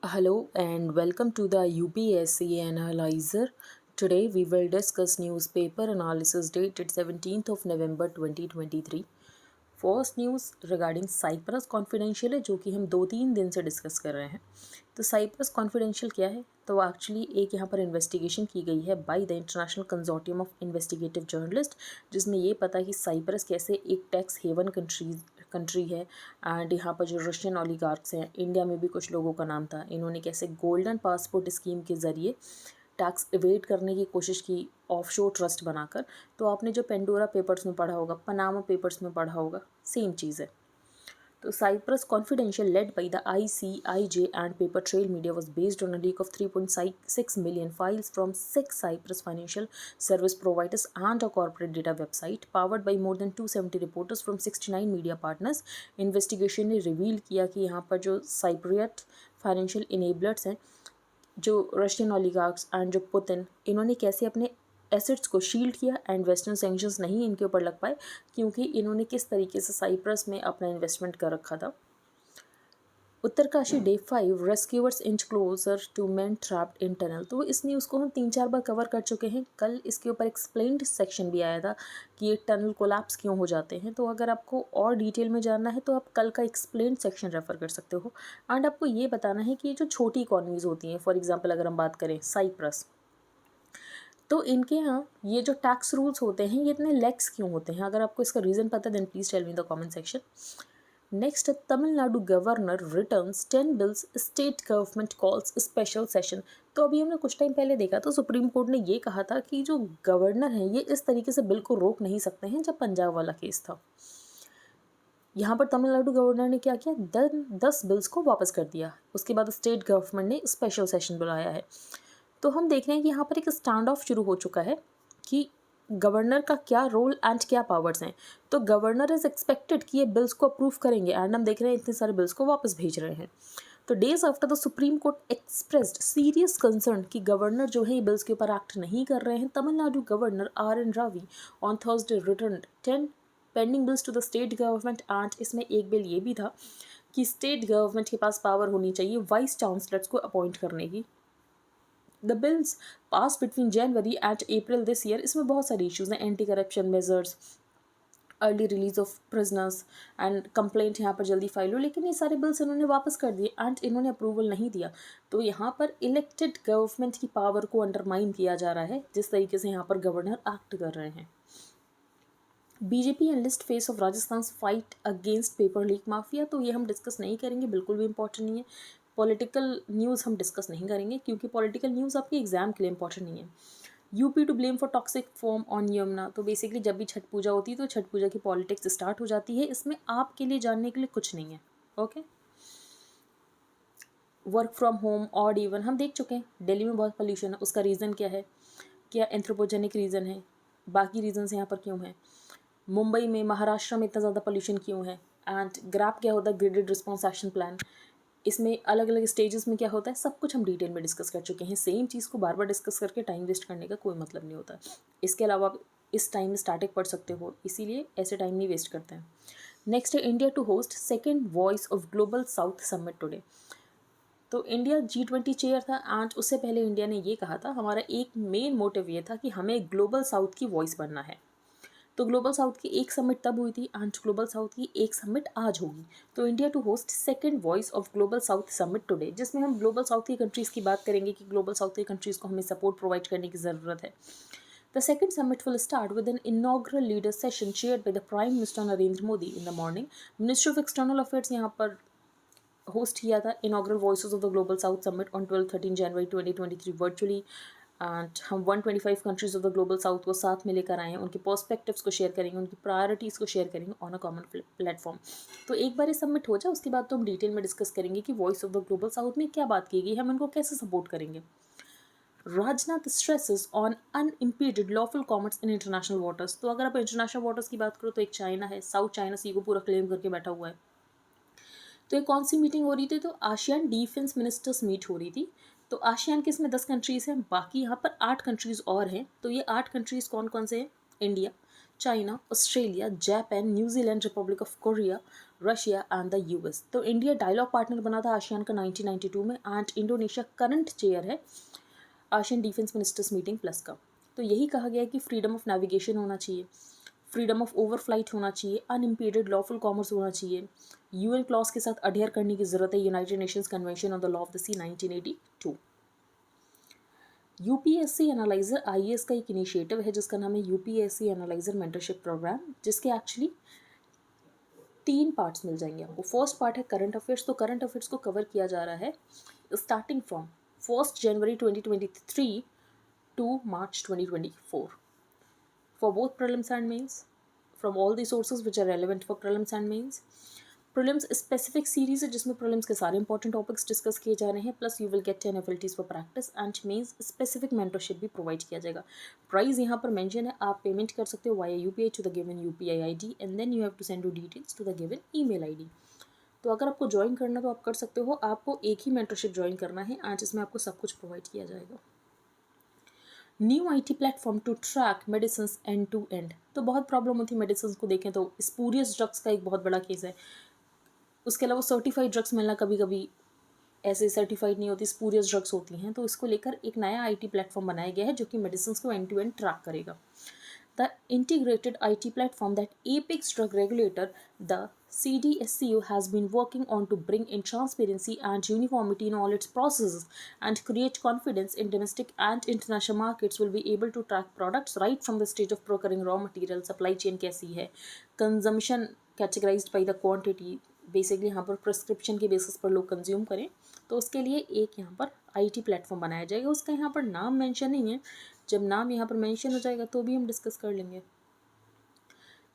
Hello and welcome to the UPSC Analyzer. Today we will discuss newspaper analysis dated 17th of November 2023. First news regarding Cyprus confidential है जो कि हम 2-3 दिन से discuss कर रहे हैं। तो साइप्रस कॉन्फिडेंशियल क्या है? तो एक्चुअली एक यहाँ पर इन्वेस्टिगेशन की गई है by the international consortium of investigative journalist, जिसमें ये पता कि साइप्रस कैसे एक टैक्स हेवन कंट्री है। एंड यहाँ पर जो रशियन ओलिगार्क्स हैं, इंडिया में भी कुछ लोगों का नाम था, इन्होंने कैसे गोल्डन पासपोर्ट स्कीम के ज़रिए टैक्स एवेड करने की कोशिश की ऑफशोर ट्रस्ट बनाकर। तो आपने जो पेंडोरा पेपर्स में पढ़ा होगा, पनामा पेपर्स में पढ़ा होगा, सेम चीज़ है। तो Cyprus confidential led by the ICIJ and paper trail media was based on a leak of 3.6 million files from 6 Cyprus financial service providers and a corporate data website powered by more than 270 reporters from 69 media partners। Investigation ने reveal किया कि यहाँ पर जो साइप्रियट financial enablers हैं, जो Russian oligarchs and जो Putin, इन्होंने कैसे अपने एसेट्स को शील्ड किया एंड वेस्टर्न सैंक्शंस नहीं इनके ऊपर लग पाए, क्योंकि इन्होंने किस तरीके से साइप्रस में अपना इन्वेस्टमेंट कर रखा था। Uttarkashi day 5 rescuers inch closer to man trapped in tunnel. तो इस न्यूज़ को हम 3-4 बार कवर कर चुके हैं। कल इसके ऊपर एक्सप्लेन्ड सेक्शन भी आया था कि ये टनल कोलैप्स क्यों हो जाते हैं। तो अगर आपको और डिटेल में जानना है तो आप कल का एक्सप्लेन्ड सेक्शन रेफर कर सकते हो। एंड आपको ये बताना है कि ये जो छोटी इकॉनमीज़ होती हैं, फॉर एग्जाम्पल अगर हम बात करें साइप्रस, तो इनके यहाँ ये जो टैक्स रूल्स होते हैं ये इतने लेक्स क्यों होते हैं? अगर आपको इसका रीज़न पता है then please tell me in the comment section. Next, Tamil Nadu governor returns 10 bills, state government calls special session. तो अभी हमने कुछ टाइम पहले देखा तो सुप्रीम कोर्ट ने ये कहा था कि जो गवर्नर हैं ये इस तरीके से बिल को रोक नहीं सकते हैं, जब पंजाब वाला केस था। यहाँ पर तमिलनाडु गवर्नर ने क्या किया, 10 बिल्स को वापस कर दिया। उसके बाद स्टेट गवर्नमेंट ने स्पेशल सेशन बुलाया है। तो हम देख रहे हैं कि यहाँ पर एक स्टैंड ऑफ शुरू हो चुका है कि गवर्नर का क्या रोल एंड क्या पावर्स हैं। तो गवर्नर इज एक्सपेक्टेड कि ये बिल्स को अप्रूव करेंगे, एंड हम देख रहे हैं इतने सारे बिल्स को वापस भेज रहे हैं। तो days after the Supreme court expressed serious concern कि गवर्नर जो है ये बिल्स के ऊपर एक्ट नहीं कर रहे हैं, Tamil Nadu governor RN Ravi on Thursday return 10 pending bills to the state government. And इसमें एक बिल ये भी था कि स्टेट गवर्नमेंट के पास पावर होनी चाहिए वाइस चांसलर्स को अपॉइंट करने की। The bills pass between January and April this year, इसमें बहुत सारे इश्यूज हैं, anti corruption measures, early release of prisoners and complaint यहाँ पर जल्दी फाइल हो, लेकिन ये सारे बिल्स इन्होंने वापस कर दिए एंड इन्होंने अप्रूवल नहीं दिया। तो यहाँ पर इलेक्टेड गवर्नमेंट की पावर को अंडरमाइन किया जा रहा है जिस तरीके से यहाँ पर गवर्नर एक्ट कर रहे हैं। BJP enlist face of Rajasthan fight against paper leak mafia. तो ये हम डिस्कस नहीं करेंगे, बिल्कुल भी इंपॉर्टेंट नहीं है। पॉलिटिकल न्यूज़ हम डिस्कस नहीं करेंगे क्योंकि पॉलिटिकल न्यूज़ आपके एग्जाम के लिए इंपॉर्टेंट नहीं है। UP to blame for toxic foam on Yamuna. तो बेसिकली जब भी छठ पूजा होती है तो छठ पूजा की पॉलिटिक्स स्टार्ट हो जाती है। इसमें आपके लिए जानने के लिए कुछ नहीं है। Okay, work from home odd even हम देख चुके हैं। दिल्ली में बहुत पोल्यूशन है, उसका रीज़न क्या है? क्या एंथ्रोपोजेनिक रीज़न है? बाकी रीजन्स यहाँ पर क्यों है? मुंबई में, महाराष्ट्र में इतना ज़्यादा पोल्यूशन क्यों है? एंड ग्रैप क्या होता है, ग्रिडेड रिस्पॉन्स एक्शन प्लान, इसमें अलग अलग स्टेजेस में क्या होता है, सब कुछ हम डिटेल में डिस्कस कर चुके हैं। सेम चीज़ को बार बार डिस्कस करके टाइम वेस्ट करने का कोई मतलब नहीं होता। इसके अलावा आप इस टाइम में स्टैटिक पढ़ सकते हो, इसीलिए ऐसे टाइम नहीं वेस्ट करते हैं। नेक्स्ट है India to host second voice of global south summit today. तो इंडिया G20 चेयर था एंड उससे पहले इंडिया ने ये कहा था, हमारा एक मेन मोटिव ये था कि हमें ग्लोबल साउथ की वॉइस बनना है। तो ग्लोबल साउथ की एक समिट तब हुई थी एंड ग्लोबल साउथ की एक समिट आज होगी। तो India to host second voice of global south summit today, जिसमें हम ग्लोबल साउथ की कंट्रीज़ की बात करेंगे कि ग्लोबल साउथ की कंट्रीज़ को हमें सपोर्ट प्रोवाइड करने की ज़रूरत है। The second summit will start with an inaugural leader session chaired by the prime minister Narendra Modi in the morning. Ministry of external affairs यहाँ पर होस्ट किया था inaugural voices of the global south summit on 12-13 January 2023 virtually. And हम 125 countries of the global south को साथ में लेकर आए हैं, उनके पर्सपेक्टिव्स को शेयर करेंगे, उनकी प्रायोरिटीज़ को शेयर करेंगे ऑन अ कॉमन प्लेटफॉर्म। तो एक बार ये सबमिट हो जाए उसके बाद तो हम डिटेल में डिस्कस करेंगे कि voice of the global south में क्या बात की गई, हम उनको कैसे सपोर्ट करेंगे। Rajnath stresses on unimpeded lawful commerce in international waters. तो अगर आप इंटरनेशनल वाटर्स की बात करो तो एक चाइना है, साउथ चाइना सी को पूरा क्लेम करके बैठा हुआ है। तो ये कौन सी मीटिंग हो रही थी? तो आशियान डिफेंस मिनिस्टर्स मीट हो रही थी। तो आशियान के इसमें 10 कंट्रीज़ हैं, बाकी यहाँ पर 8 कंट्रीज़ और हैं। तो ये 8 कंट्रीज़ कौन कौन से हैं? India, China, Australia, Japan, New Zealand, Republic of Korea, Russia and the US. तो इंडिया डायलॉग पार्टनर बना था आसियान का 1992 में, एंड इंडोनेशिया करंट चेयर है Asian defence ministers meeting plus का। तो यही कहा गया है कि फ्रीडम ऑफ नेविगेशन होना चाहिए, फ्रीडम ऑफ ओवरफ्लाइट होना चाहिए, अनइम्पेडेड लॉफुल कॉमर्स होना चाहिए, यूएन क्लॉज के साथ अडेयर करने की जरूरत है United Nations convention on the law of the sea 1982। UPSC analyser IAS का एक इनिशिएटिव है जिसका नाम है यूपीएससी एनालाइजर मेंटरशिप प्रोग्राम, जिसके एक्चुअली 3 पार्ट्स मिल जाएंगे आपको। फर्स्ट पार्ट है करंट अफेयर्स। तो करंट अफेयर्स को कवर किया जा रहा है starting from 1 January 2023 to March 2024 for both prelims and mains from all the sources which are relevant for prelims and mains. Prelims specific series है जिसमें prelims के सारे इंपॉर्टेंट टॉपिक्स डिस्कस किए जा रहे हैं, plus you will get 10 FLTs for practice and mains specific mentorship भी provide किया जाएगा। प्राइस यहाँ पर मेंशन है, आप पेमेंट कर सकते हो via UPI to the given UPI ID and then you have to send you details to the given email ID. तो अगर आपको ज्वाइन करना तो आप कर सकते हो, आपको एक ही मेंटरशिप ज्वाइन करना है आज इसमें आपको सब कुछ प्रोवाइड किया जाएगा। New IT platform to track medicine end to end. तो बहुत प्रॉब्लम होती है मेडिसिन को देखें तो स्पूरियस ड्रग्स का एक बहुत बड़ा केस है। उसके अलावा सर्टिफाइड ड्रग्स मिलना कभी कभी ऐसे सर्टिफाइड नहीं होती, स्पूरियस ड्रग्स होती हैं। तो इसको लेकर एक नया आईटी प्लेटफॉर्म बनाया गया है जो कि मेडिसिन को एंड टू एंड ट्रैक करेगा। The integrated IT platform that Apex Drug Regulator, the CDSCO, has been working on to bring in transparency and uniformity in all its processes and create confidence in domestic and international markets will be able to track products right from the stage of procuring raw material, supply chain कैसी है, consumption categorized by the quantity, basically यहाँ पर prescription के basis पर लोग consume करें। तो उसके लिए एक यहाँ पर आईटी प्लेटफॉर्म बनाया जाएगा। उसका यहाँ पर नाम मेंशन नहीं है, जब नाम यहाँ पर मेंशन हो जाएगा तो भी हम डिस्कस कर लेंगे।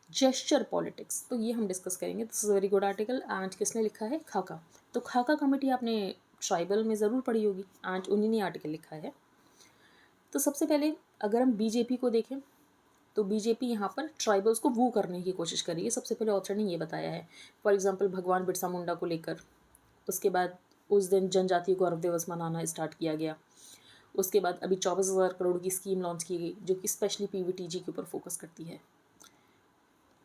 जेस्चर पॉलिटिक्स, तो ये हम डिस्कस करेंगे। This is very good article and किसने लिखा है, खाका। तो खाका कमेटी आपने ट्राइबल में ज़रूर पढ़ी होगी एंड उन्हीं ने आर्टिकल लिखा है। तो सबसे पहले अगर हम बीजेपी को देखें तो बीजेपी यहाँ पर ट्राइबल्स को वू करने की कोशिश कर रही है। सबसे पहले ऑथर ने ये बताया है, फॉर एग्जांपल भगवान बिरसा मुंडा को लेकर। उसके बाद उस दिन जनजातीय गौरव दिवस मनाना स्टार्ट किया गया। उसके बाद अभी 24,000 करोड़ की स्कीम लॉन्च की गई जो कि स्पेशली पीवीटीजी के ऊपर फोकस करती है।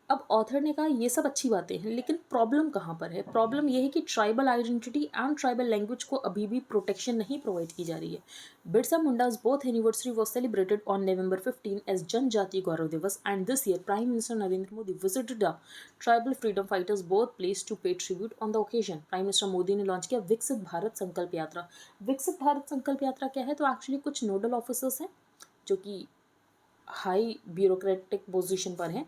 अब ऑथर ने कहा ये सब अच्छी बातें हैं, लेकिन प्रॉब्लम कहाँ पर है? प्रॉब्लम ये है कि tribal identity and tribal language को अभी भी प्रोटेक्शन नहीं प्रोवाइड की जा रही है। Birsa Munda's birth anniversary was celebrated on November 15 as Janjatiya Gaurav Divas and this year prime minister Narendra Modi visited the tribal freedom fighters birth place to pay tribute on the occasion. Prime minister Modi ने launch किया विकसित भारत संकल्प यात्रा। विकसित भारत संकल्प यात्रा क्या है? तो एक्चुअली कुछ नोडल ऑफिसर्स हैं जो कि हाई ब्यूरोक्रेटिक पोजिशन पर हैं।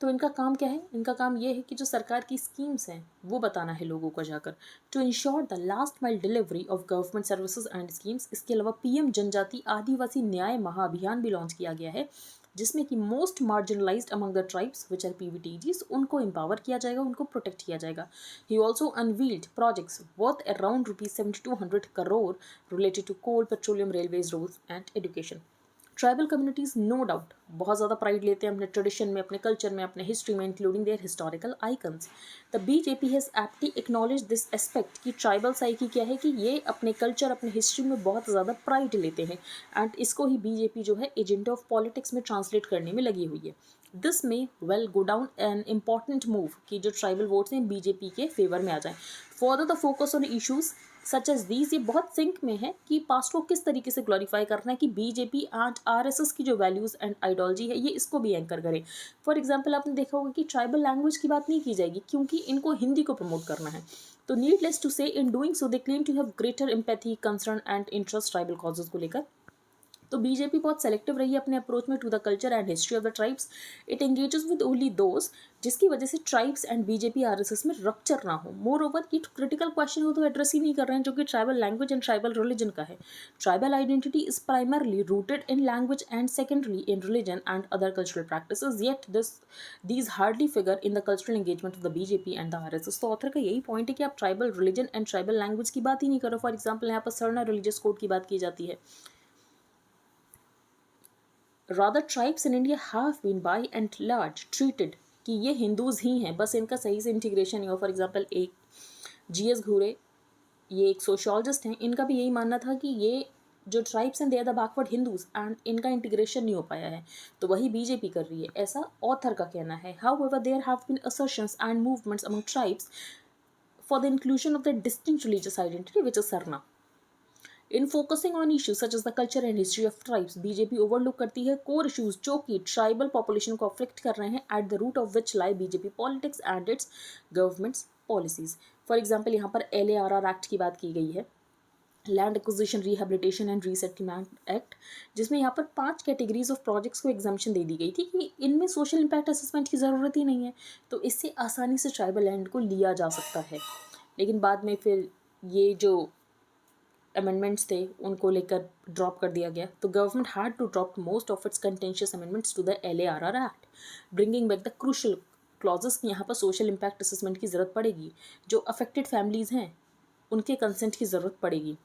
तो इनका काम क्या है? इनका काम ये है कि जो सरकार की स्कीम्स हैं वो बताना है लोगों को जाकर, to ensure the last mile delivery of government services and schemes. इसके अलावा पीएम जनजाति आदिवासी न्याय महाअभियान भी लॉन्च किया गया है जिसमें कि most marginalised among the tribes which are PVTGs, उनको एम्पावर किया जाएगा, उनको प्रोटेक्ट किया जाएगा। He also unveiled projects worth around ₹7200 crore related to coal, petroleum, railways, roads and education. Tribal communities no doubt बहुत ज़्यादा प्राइड लेते हैं अपने ट्रेडिशन में, अपने कल्चर में, अपने हिस्ट्री में, including there historical icons. The BJP has aptly acknowledge this aspect कि ट्राइबल साइकी क्या है कि ये अपने कल्चर, अपने हिस्ट्री में बहुत ज़्यादा प्राइड लेते हैं एंड इसको ही बीजेपी जो है एजेंडा ऑफ पॉलिटिक्स में ट्रांसलेट करने में लगी हुई है। This may well go down an important move कि जो ट्राइबल वोट्स हैं बीजेपी के फेवर में आ जाएं। Further the focus on issues such as these, ये बहुत सिंक में है कि पास्ट को किस तरीके से ग्लोरीफाई करना है कि बीजेपी एंड आरएसएस की जो वैल्यूज़ एंड आइडियोलॉजी है ये इसको भी एंकर करे। फॉर एग्जांपल आपने देखा होगा कि ट्राइबल लैंग्वेज की बात नहीं की जाएगी क्योंकि इनको हिंदी को प्रमोट करना है। तो needless to say in doing so they claim to have greater empathy, concern and interest tribal causes को लेकर। तो बीजेपी बहुत सेलेक्टिव रही है अपने अप्रोच में to the culture and history of the tribes. It engages with only those जिसकी वजह से ट्राइब्स एंड बीजेपी आरएसएस में रप्चर ना हो। मोर ओवर ये क्रिटिकल क्वेश्चन को तो एड्रेस ही नहीं कर रहे हैं जो कि tribal language and tribal religion का है। Tribal identity is primarily rooted in language and secondary in religion and other cultural practices, yet these hardly figure in the cultural engagement of the BJP and the RSS. तो author का यही point है कि आप tribal religion and tribal language की बात ही नहीं करो। फॉर एग्जाम्पल यहाँ पर सरना रिलीजियस कोड की बात की जाती है। Rather, tribes in India have been by and large treated कि ये हिंदूज़ ही हैं, बस इनका सही से इंटीग्रेशन नहीं हो। फॉर एग्जांपल एक GS घूरे, ये एक सोशियोलॉजिस्ट हैं, इनका भी यही मानना था कि ये जो tribes and they are the backward Hindus and इनका इंटीग्रेशन नहीं हो पाया है, तो वही बीजेपी कर रही है, ऐसा ऑथर का कहना है. However there have been assertions and movements among tribes for the inclusion of their distinct religious identity, which is Sarna. In focusing on issues such as the culture and history of tribes, BJP overlook करती है core issues जो कि tribal population को afflict कर रहे हैं, at the root of which lie BJP politics and its governments policies. For example यहाँ पर LARR एक्ट की बात की गई है, land acquisition rehabilitation and resettlement act, जिसमें यहाँ पर 5 कैटेगरीज ऑफ प्रोजेक्ट्स को एग्जाम्पशन दे दी गई थी कि इनमें सोशल इम्पैक्ट असेसमेंट की ज़रूरत ही नहीं है, तो इससे आसानी से ट्राइबल लैंड को लिया जा सकता है. लेकिन बाद में फिर ये जो अमेंडमेंट्स थे उनको लेकर ड्रॉप कर दिया गया, तो government had to drop most of its contentious amendments to the LARR act, bringing back the crucial clauses की यहाँ पर सोशल इम्पैक्ट असेसमेंट की ज़रूरत पड़ेगी, जो अफेक्टेड फैमिलीज़ हैं उनके कंसेंट की ज़रूरत पड़ेगी.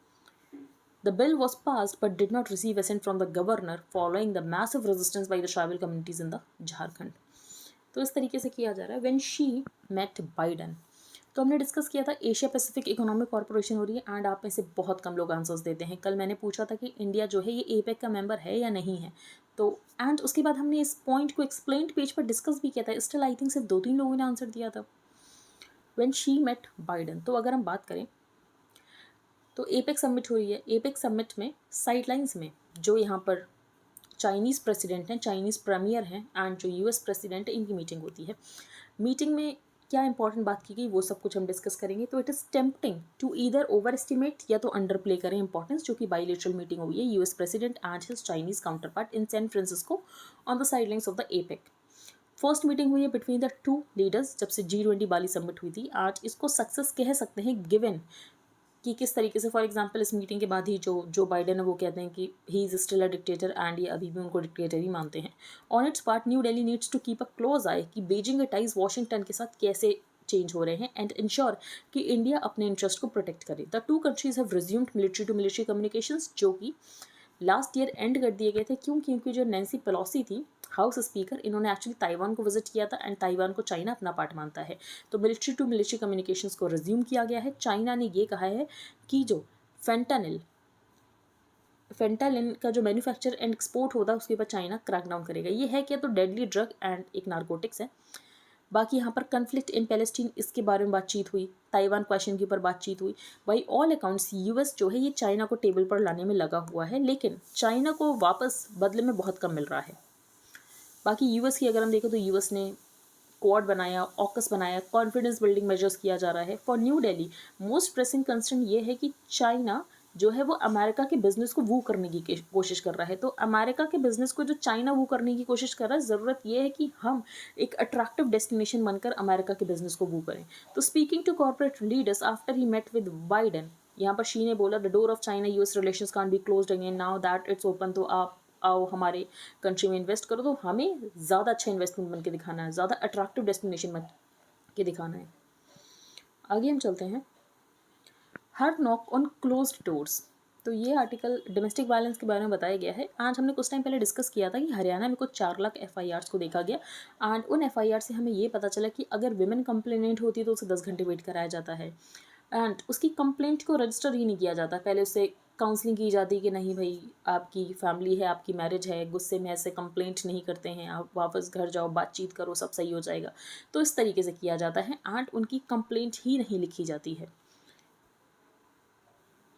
The bill was passed but did not receive assent from the governor following the massive resistance by the tribal communities in the Jharkhand. तो इस तरीके से किया जा रहा है. When she met Biden, तो हमने डिस्कस किया था एशिया पैसिफिक इकोनॉमिक कॉर्पोरेशन हो रही है, एंड आप में से बहुत कम लोग आंसर्स देते हैं. कल मैंने पूछा था कि इंडिया जो है ये एपेक का मेंबर है या नहीं है, तो एंड उसके बाद हमने इस पॉइंट को एक्सप्लेन्ड पेज पर डिस्कस भी किया था. स्टिल आई थिंक सिर्फ 2-3 लोगों ने आंसर दिया था. व्हेन शी मेट बाइडन, तो अगर हम बात करें तो एपेक समिट हो रही है. एपेक समिट में साइडलाइंस में जो यहाँ पर चाइनीज़ प्रेसिडेंट हैं, चाइनीज़ प्रीमियर हैं एंड जो US प्रेसिडेंट है, इनकी मीटिंग होती है. मीटिंग में क्या इंपॉर्टेंट बात की गई वो सब कुछ हम डिस्कस करेंगे. तो it is tempting to either overestimate या तो अंडर प्ले करें इंपॉर्टेंस जो कि बाईलेटरल मीटिंग हुई है US president and his Chinese counterpart in San Francisco on the sidelines of the APEC. First meeting हुई है बिटवीन द 2 लीडर्स जब से G20 बाली समिट हुई थी. आज इसको सक्सेस कह सकते हैं गिवन कि किस तरीके से, फॉर एग्जांपल इस मीटिंग के बाद ही जो बाइडेन है वो कहते हैं कि he is still a dictator, and ये अभी भी उनको डिक्टेटर ही मानते हैं. On its part New Delhi needs to keep a close eye कि बीजिंग के टाइज वॉशिंगटन के साथ कैसे चेंज हो रहे हैं एंड इंश्योर कि इंडिया अपने इंटरेस्ट को प्रोटेक्ट करे. The 2 countries have resumed military to military communications जो कि लास्ट ईयर एंड कर दिए गए थे. क्योंकि जो नैन्सी पेलोसी थी हाउस स्पीकर, इन्होंने एक्चुअली ताइवान को विजिट किया था एंड ताइवान को चाइना अपना पार्ट मानता है, तो मिलिट्री टू मिलिट्री कम्युनिकेशंस को रिज्यूम किया गया है. चाइना ने ये कहा है कि जो फेंटालिन का जो मैन्युफैक्चर एंड एक्सपोर्ट होता है उसके ऊपर चाइना क्रैकडाउन करेगा. ये है क्या, तो डेडली ड्रग एंड एक नारकोटिक्स है. बाकी यहाँ पर कन्फ्लिक्ट इन पैलेस्टीन, इसके बारे में बातचीत हुई. ताइवान क्वेश्चन के ऊपर बातचीत हुई. बाई ऑल अकाउंट्स US जो है ये चाइना को टेबल पर लाने में लगा हुआ है, लेकिन चाइना को वापस बदले में बहुत कम मिल रहा है. बाकी US की अगर हम देखें तो US ने क्वाड बनाया, ऑकस बनाया, कॉन्फिडेंस बिल्डिंग मेजर्स किया जा रहा है. For new Delhi most pressing concern ये है कि चाइना जो है वो अमेरिका के बिजनेस को वू करने की कोशिश कर रहा है. तो अमेरिका के बिजनेस को जो चाइना वू करने की कोशिश कर रहा है, ज़रूरत ये है कि हम एक अट्रैक्टिव डेस्टिनेशन बनकर अमेरिका के बिजनेस को वू करें. तो speaking to corporate leaders after he met with Biden, यहाँ पर शी ने बोला the door of China US relations can't be closed again now that it's open. तो आप आओ हमारे कंट्री में इन्वेस्ट करो, तो हमें ज़्यादा अच्छा इन्वेस्टमेंट बन के दिखाना है, ज़्यादा अट्रैक्टिव डेस्टिनेशन बन के दिखाना है. आगे हम चलते हैं. हर नॉक ऑन क्लोज्ड डोर्स, तो ये आर्टिकल डोमेस्टिक वायलेंस के बारे में बताया गया है. आज हमने कुछ टाइम पहले डिस्कस किया था कि हरियाणा में कुछ 4 लाख FIRs को देखा गया, एंड उन FIR से हमें ये पता चला कि अगर विमेन कंप्लेनेंट होती है तो उसे 10 घंटे वेट कराया जाता है, एंड उसकी कंप्लेंट को रजिस्टर ही नहीं किया जाता. पहले उससे काउंसलिंग की जाती है कि नहीं भाई आपकी फैमिली है, आपकी मैरिज है, गुस्से में ऐसे कंप्लेंट नहीं करते हैं, आप वापस घर जाओ, बातचीत करो, सब सही हो जाएगा. तो इस तरीके से किया जाता है एंड उनकी कंप्लेंट ही नहीं लिखी जाती है.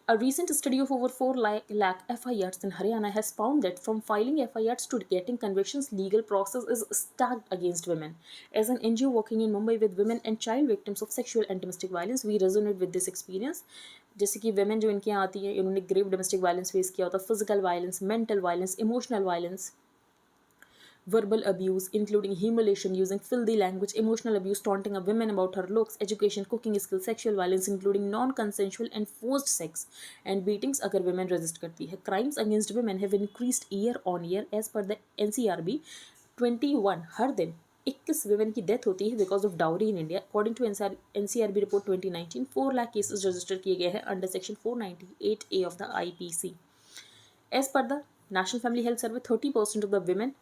A recent study of over 4 lakh FIRs in Haryana has found that from filing FIRs to getting convictions, legal process is stacked against women. As an NGO working in Mumbai with women and child victims of sexual and domestic violence, we resonate with this experience. जैसे कि women जो इनके यहाँ आती है, इन्होंने grave domestic violence face किया होता, physical violence, mental violence, emotional violence, verbal abuse including humiliation, using filthy language, emotional abuse, taunting a woman about her looks, education, cooking skills, sexual violence including non-consensual and forced sex, and beatings अगर women resist करती है. Crimes against women have increased year on year as per the NCRB. 21 हर दिन 21 women की death होती है because of dowry in India. According to NCRB report 2019, 4 lakh cases register किए गए हैं under section 498A of the IPC. As per the national family health survey, 30% of the women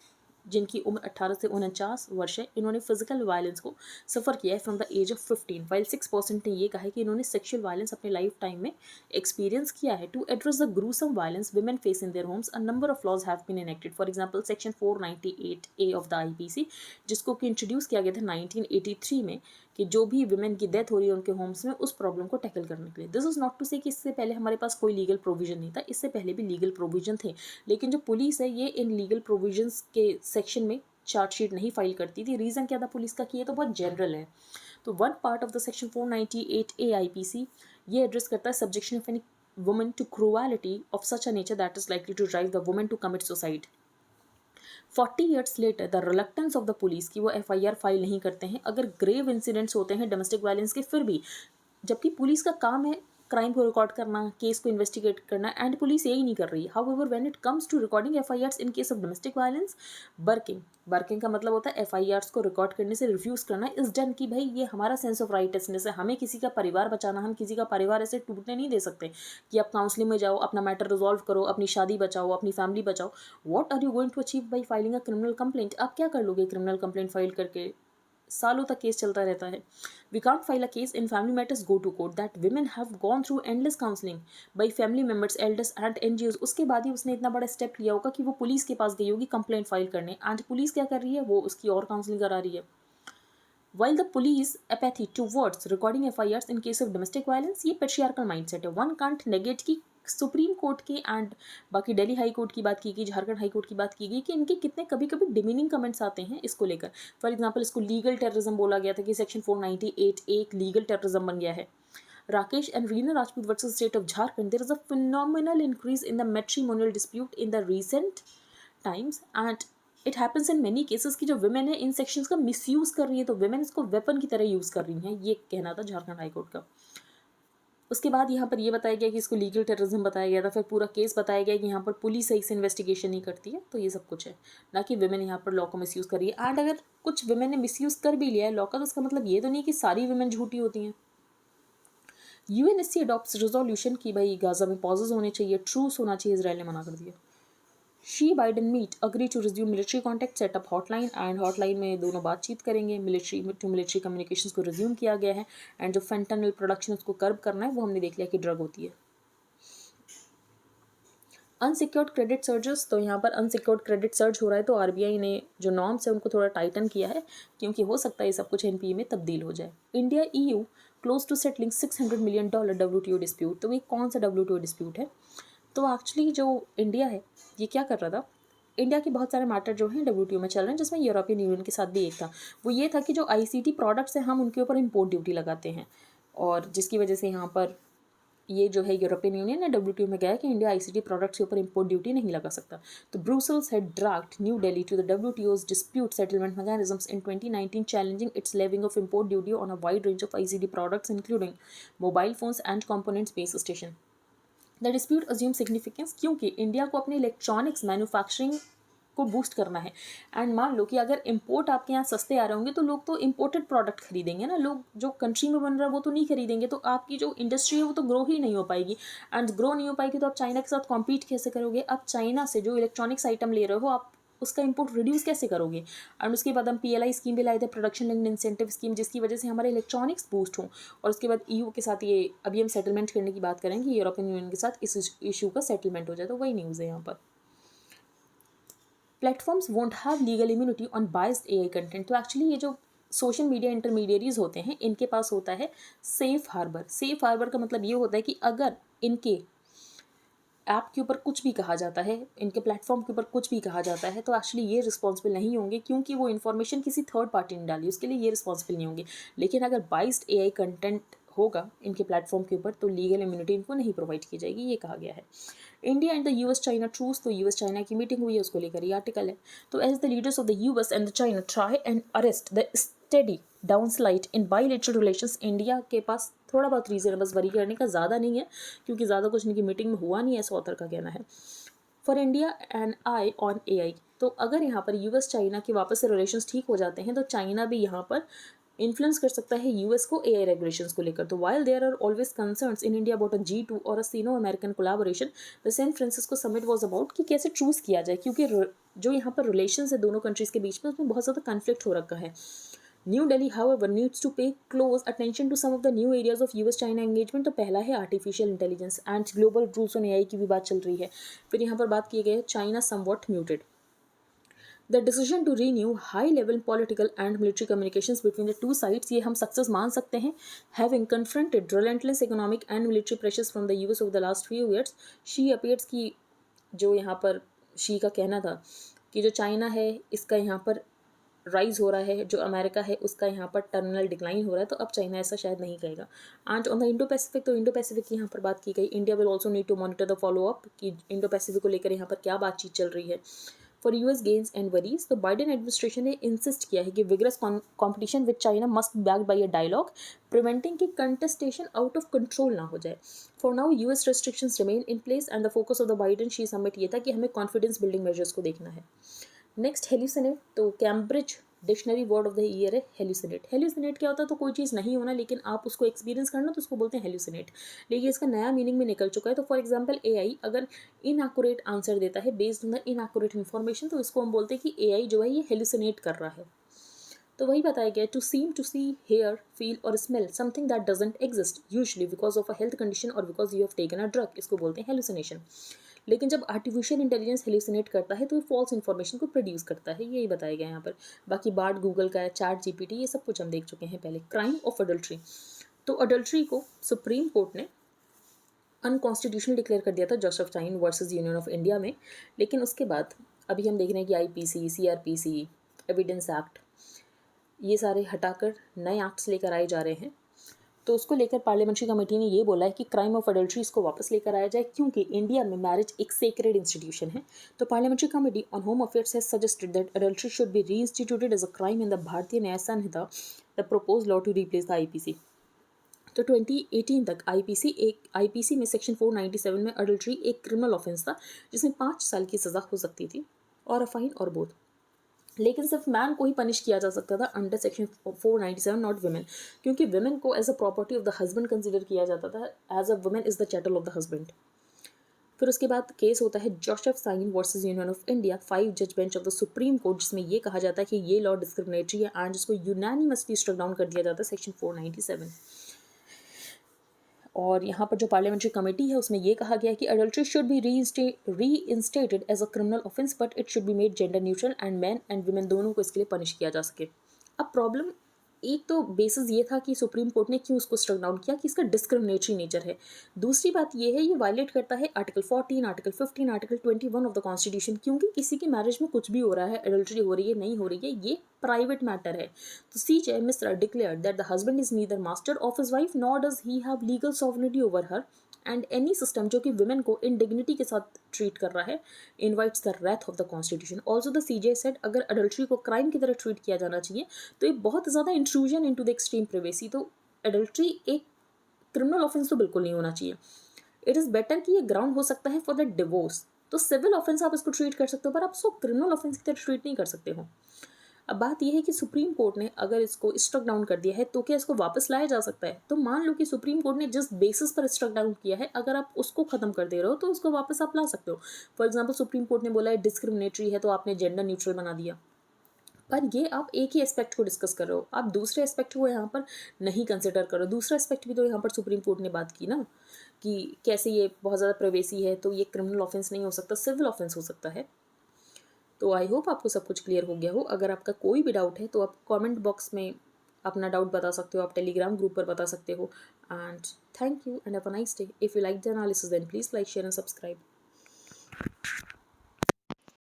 जिनकी उम्र 18 से 49 वर्ष है, इन्होंने फिजिकल वायलेंस को सफ़र किया है from the age of 15, while 6% ने ये कहा है कि इन्होंने सेक्शुअल वायलेंस अपने लाइफ टाइम में एक्सपीरियंस किया है. To address the gruesome violence women face in their homes, a number of laws have been enacted. For example, section 498A of the IPC, जिसको कि इंट्रोड्यूस किया गया था 1983 में, कि जो भी विमेन की डेथ हो रही है उनके होम्स में, उस प्रॉब्लम को टैकल करने के लिए. दिस इज़ नॉट टू से कि इससे पहले हमारे पास कोई लीगल प्रोविजन नहीं था, इससे पहले भी लीगल प्रोविजन थे, लेकिन जो पुलिस है ये इन लीगल प्रोविजंस के सेक्शन में चार्जशीट नहीं फाइल करती थी. रीज़न क्या था पुलिस का कि ये तो बहुत जनरल है. तो one part of the section 498A IPC ये एड्रेस करता है subjection of any woman to cruelty of such a nature that is likely to drive the woman to commit suicide. 40 years later, the reluctance of the police कि वो FIR file नहीं करते हैं अगर grave incidents होते हैं domestic violence के, फिर भी जबकि पुलिस का काम है क्राइम को रिकॉर्ड करना, केस को इन्वेस्टिगेट करना, एंड पुलिस यही नहीं कर रही है. However when it comes to recording FIRs in case of domestic violence, burking का मतलब होता है FIRs को रिकॉर्ड करने से रिफ्यूज़ करना इस डन कि भाई ये हमारा सेंस ऑफ राइटनेस है, हमें किसी का परिवार बचाना, हम किसी का परिवार ऐसे टूटने नहीं दे सकते कि आप काउंसलिंग में जाओ, अपना मैटर रिजॉल्व करो, अपनी शादी बचाओ, अपनी फैमिली बचाओ. What are you going to achieve by filing a criminal complaint? आप क्या कर लोगे क्रिमिनल कंप्लेंट फाइल करके? सालों तक केस चलता रहता है. We can't file a case in family matters go to court. That women have gone through endless counselling by family members, elders and NGOs. उसके बाद ही उसने इतना बड़ा स्टेप लिया होगा कि वो पुलिस के पास गई होगी कंप्लेंट फाइल करने, एंड पुलिस क्या कर रही है, वो उसकी और काउंसलिंग करा रही है. While the police apathy towards recording FIRs in case of domestic violence, ये patriarchal mindset है. One can't negate कि सुप्रीम कोर्ट की एंड बाकी दिल्ली हाई कोर्ट की बात की गई, झारखंड हाई कोर्ट की बात की गई कि इनके कितने कभी कभी डिमीनिंग कमेंट्स आते हैं इसको लेकर. फॉर एग्जांपल इसको लीगल टेररिज्म बोला गया था कि सेक्शन 498 एक लीगल टेररिज्म बन गया है. Rakesh and Reena Rajput versus state of Jharkhand, there is a phenomenal increase in the matrimonial dispute in the recent times, and it happens in many cases कि जो वुमेन है इन sections का misuse कर रही है, तो वुमेन इसको weapon की तरह यूज़ कर रही हैं. ये कहना था झारखंड हाई कोर्ट का. उसके बाद यहाँ पर ये बताया गया कि इसको लीगल टेररिज्म बताया गया था, फिर पूरा केस बताया गया कि यहाँ पर पुलिस सही से इन्वेस्टिगेशन नहीं करती है. तो ये सब कुछ है, ना कि वुमेन यहाँ पर लॉ को मिसयूज़ कर रही है. एंड अगर कुछ वुमेन ने मिसयूज़ कर भी लिया है लॉ का, तो उसका मतलब ये तो नहीं कि सारी वुमेन झूठी होती हैं. UNSC अडॉप्ट्स रेजोल्यूशन कि भाई गाजा में पॉजेज होने चाहिए, ट्रूस होना चाहिए, इसराइल ने मना कर दिया. Xi Biden meet agree to resume military contact, set up hotline, and hotline में दोनों बातचीत करेंगे. मिलिट्री टू मिलिट्री कम्युनिकेशंस को रिज्यूम किया गया है, एंड जो फेंटानिल प्रोडक्शन उसको कर्ब करना है वो हमने देख लिया कि ड्रग होती है. अनसिक्योर्ड क्रेडिट सर्जेस, तो यहाँ पर अनसिक्योर्ड क्रेडिट सर्ज हो रहा है, तो RBI ने जो नॉर्म्स है उनको थोड़ा टाइटन किया है, क्योंकि हो सकता है ये सब कुछ NPA में तब्दील हो जाए. India EU close to settling $600 million WTO dispute. तो ये कौन सा WTO डिस्प्यूट है? तो एक्चुअली जो इंडिया है ये क्या कर रहा था, इंडिया के बहुत सारे मैटर जो हैं WTO में चल रहे हैं, जिसमें यूरोपियन यूनियन के साथ भी एक था. वो ये था कि जो ICT प्रोडक्ट्स हैं हम उनके ऊपर इम्पोर्ट ड्यूटी लगाते हैं, और जिसकी वजह से यहाँ पर ये जो है यूरोपियन यूनियन ने WTO में गया कि इंडिया ICT प्रोडक्ट्स के ऊपर इम्पोर्ट ड्यूटी नहीं लगा सकता. तो Brussels had dragged New Delhi to the WTO's dispute settlement mechanisms in 2019, challenging its levying of import duty on a wide range of ICT products including mobile phones and components base station. The dispute assume significance क्योंकि India को अपने electronics manufacturing को boost करना है. And मान लो कि अगर import आपके यहाँ सस्ते आ रहे होंगे तो लोग तो इंपोर्टेड प्रोडक्ट खरीदेंगे ना, लोग जो कंट्री में बन रहा है वो तो नहीं खरीदेंगे, तो आपकी जो इंडस्ट्री है वो तो ग्रो ही नहीं हो पाएगी. एंड ग्रो नहीं हो पाएगी तो आप चाइना के साथ कॉम्पीट कैसे करोगे? आप चाइना से जो इलेक्ट्रॉनिक्स आइटम ले रहे हो आप उसका इंपोर्ट रिड्यूस कैसे करोगे? एंड उसके बाद हम PLI स्कीम भी लाए थे, प्रोडक्शन लिंक्ड इंसेंटिव स्कीम, जिसकी वजह से हमारे इलेक्ट्रॉनिक्स बूस्ट हों. और उसके बाद EU के साथ ये अभी हम सेटलमेंट करने की बात करेंगे, यूरोपियन यूनियन के साथ इस इशू का सेटलमेंट हो जाए. तो वही न्यूज़ है यहाँ पर. Platforms won't have legal immunity on biased AI content. तो एक्चुअली ये जो सोशल मीडिया इंटरमीडियरीज होते हैं इनके पास होता है सेफ हार्बर. सेफ हार्बर का मतलब ये होता है कि अगर इनके ऐप के ऊपर कुछ भी कहा जाता है, इनके प्लेटफॉर्म के ऊपर कुछ भी कहा जाता है, तो एक्चुअली ये रिस्पॉन्सिबल नहीं होंगे, क्योंकि वो इन्फॉर्मेशन किसी थर्ड पार्टी ने डाली, उसके लिए ये रिस्पॉन्सिबल नहीं होंगे. लेकिन अगर बाइस्ड AI कंटेंट होगा इनके प्लेटफॉर्म के ऊपर तो लीगल इम्यूनिटी इनको नहीं प्रोवाइड की जाएगी, ये कहा गया है. India and the US China truce, तो US चाइना की मीटिंग हुई है, उसको लेकर ये आर्टिकल है. तो as the leaders of the US and the China try and arrest the steady downslide in bilateral relations, India के पास थोड़ा बहुत रीज़न है बस वरी करने का, ज़्यादा नहीं है, क्योंकि ज़्यादा कुछ इनकी मीटिंग में हुआ नहीं है, ऐसा ऑथर का कहना है. For India and I on AI, तो अगर यहाँ पर US चाइना के वापस से रिलेशंस ठीक हो जाते हैं तो चाइना भी यहाँ पर इन्फ्लुएंस कर सकता है यूएस को एआई रेगुलेशंस को लेकर। तो while there are always concerns in India about a G2 और a Sino American collaboration, the San Francisco summit was about कि कैसे चूज़ किया जाए, क्योंकि जो यहाँ पर रिलेशंस है दोनों कंट्रीज़ के बीच में उसमें बहुत ज़्यादा कन्फ्लिक्ट हो रखा है। New Delhi however needs to pay close attention to some of the new areas of US China engagement। तो पहला है artificial intelligence and global rules on AI की भी बात चल रही है। फिर यहाँ पर बात की गई है China somewhat muted। The decision to renew high-level political and military communications between the two sides, ये हम सक्सेस मान सकते हैं। Having confronted relentless economic and military pressures from the US over the last few years, she appears कि जो यहाँ पर she का कहना था कि जो चाइना है इसका यहाँ पर राइज हो रहा है, जो अमेरिका है उसका यहाँ पर टर्मिनल डिक्लाइन हो रहा है, तो अब चाइना ऐसा शायद नहीं कहेगा। And on the Indo Pacific, तो इंडो पैसिफिक की यहाँ पर बात की गई। India will also need to monitor the follow up कि इंडो पैसिफिक को लेकर यहाँ पर क्या बातचीत चल रही है। For US gains and worries, तो बाइडेन एडमिनिस्ट्रेशन ने इंसिस्ट किया है कि vigorous competition with China must backed by a dialogue, preventing कि कंटेस्टेशन आउट ऑफ कंट्रोल ना हो जाए। For now US restrictions remain in place and the focus of the Biden she summit ये था कि हमें कॉन्फिडेंस बिल्डिंग मेजर्स को देखना है। नेक्स्ट हेल्यूसिनेट, तो Cambridge dictionary word of the year है हेल्यूसिनेट। हेल्यूसिनेट क्या होता है, तो कोई चीज़ नहीं होना लेकिन आप उसको एक्सपीरियंस करना, तो उसको बोलते हैं हेल्यूसिनेट। लेकिन इसका नया मीनिंग में निकल चुका है। तो फॉर एग्जांपल एआई अगर इनएक्यूरेट आंसर देता है based on the inaccurate information, तो इसको हम बोलते हैं कि एआई जो है ये हेल्यूसिनेट कर रहा है। तो वही बताया गया, to seem, to see, hear, feel और smell something that doesn't exist usually because of a health condition और because you have taken a drug, इसको बोलते हैं हेलुसिनेशन। लेकिन जब आर्टिफिशियल इंटेलिजेंस हेलुसिनेट करता है तो फॉल्स इन्फॉर्मेशन को प्रोड्यूस करता है, यही बताया गया यहाँ पर। बाकी बार्ड गूगल का है, चैट जीपीटी, ये सब कुछ हम देख चुके हैं पहले। क्राइम ऑफ अडल्ट्री, तो अडल्ट्री को सुप्रीम कोर्ट ने अनकॉन्स्टिट्यूशनल डिक्लेयर कर दिया था Joseph Shine versus union of India में। लेकिन उसके बाद अभी हम देख रहे हैं कि आईपीसी, सीआरपीसी, एविडेंस एक्ट, ये सारे हटाकर नए एक्ट्स लेकर आए जा रहे हैं। तो उसको लेकर पार्लियामेंट्री कमेटी ने ये बोला है कि क्राइम ऑफ अडल्ट्री इसको वापस लेकर आया जाए, क्योंकि इंडिया में मैरिज एक सेक्रेड इंस्टीट्यूशन है। तो parliamentary committee on home affairs has suggested that adultery should be reinstituted as a crime in the Bharatiya Nyaya Sanhita, the propose law to replace the IPC. तो 2018 तक आईपीसी में सेक्शन 497 में अडल्ट्री एक criminal offence था जिसमें 5 साल की सज़ा हो सकती थी और अ फाइन और बोथ। लेकिन सिर्फ मैन को ही पनिश किया जा सकता था अंडर सेक्शन 497, नॉट वुमेन, क्योंकि वुमेन को as a property of the husband consider किया जाता था, as a women is the chattel of the husband. फिर उसके बाद केस होता है Joseph Shine versus union of India, 5 जज bench of the Supreme Court, जिसमें ये कहा जाता है कि ये लॉ डिस्क्रिमिनेटरी है एंड इसको यूनानिमसली स्ट्रक डाउन कर दिया जाता है सेक्शन 497। और यहाँ पर जो पार्लियामेंट्री कमेटी है उसमें ये कहा गया है कि adultery should be reinstated as a criminal offence but it should be made gender neutral and man and women दोनों को इसके लिए पनिश किया जा सके। अब प्रॉब्लम एक तो बेसिस ये था कि सुप्रीम कोर्ट ने क्यों उसको स्ट्रक डाउन किया कि इसका डिस्क्रिमिनेटरी नेचर है। दूसरी बात ये है ये वायलेट करता है article 14, article 15, article 21 of the constitution, क्योंकि किसी की मैरिज में कुछ भी हो रहा है, एडल्ट्री हो रही है नहीं हो रही है, ये प्राइवेट मैटर है। तो CJ Mishra declared that the husband is neither master of his wife nor does he have legal sovereignty over her and any system जो कि वुमेन को इंडिग्निटी के साथ ट्रीट कर रहा है invites the Wraith of the constitution. Also the CJ said अगर adultery को क्राइम की तरह ट्रीट किया जाना चाहिए तो ये बहुत ज़्यादा intrusion into the extreme privacy. तो एडल्ट्री एक क्रिमिनल ऑफेंस तो बिल्कुल नहीं होना चाहिए। इट इज़ बेटर कि ये ग्राउंड हो सकता है फॉर द डिवोर्स। तो सिविल ऑफेंस आप इसको ट्रीट कर सकते हो पर आप इसको क्रिमिनल ऑफेंस की तरह ट्रीट नहीं कर सकते हो। अब बात यह है कि सुप्रीम कोर्ट ने अगर इसको स्ट्रक डाउन कर दिया है तो क्या इसको वापस लाया जा सकता है। तो मान लो कि सुप्रीम कोर्ट ने जिस बेसिस पर स्ट्रक डाउन किया है अगर आप उसको खत्म कर दे रहे हो तो उसको वापस आप ला सकते हो। फॉर एग्जाम्पल सुप्रीम कोर्ट ने बोला है डिस्क्रिमिनेटरी है तो आपने जेंडर न्यूट्रल बना दिया, पर ये आप एक ही एस्पेक्ट को डिस्कस कर रहे हो, आप दूसरे एस्पेक्ट को यहाँ पर नहीं कंसिडर करो। दूसरा एस्पेक्ट भी तो यहाँ पर सुप्रीम कोर्ट ने बात की ना कि कैसे ये बहुत ज़्यादा प्राइवेसी है तो ये क्रिमिनल ऑफेंस नहीं हो सकता, सिविल ऑफेंस हो सकता है। तो आई होप आपको सब कुछ क्लियर हो गया हो। अगर आपका कोई भी डाउट है तो आप कमेंट बॉक्स में अपना डाउट बता सकते हो, आप टेलीग्राम ग्रुप पर बता सकते हो। And thank you and have a nice day. If you like the analysis then please like share and subscribe.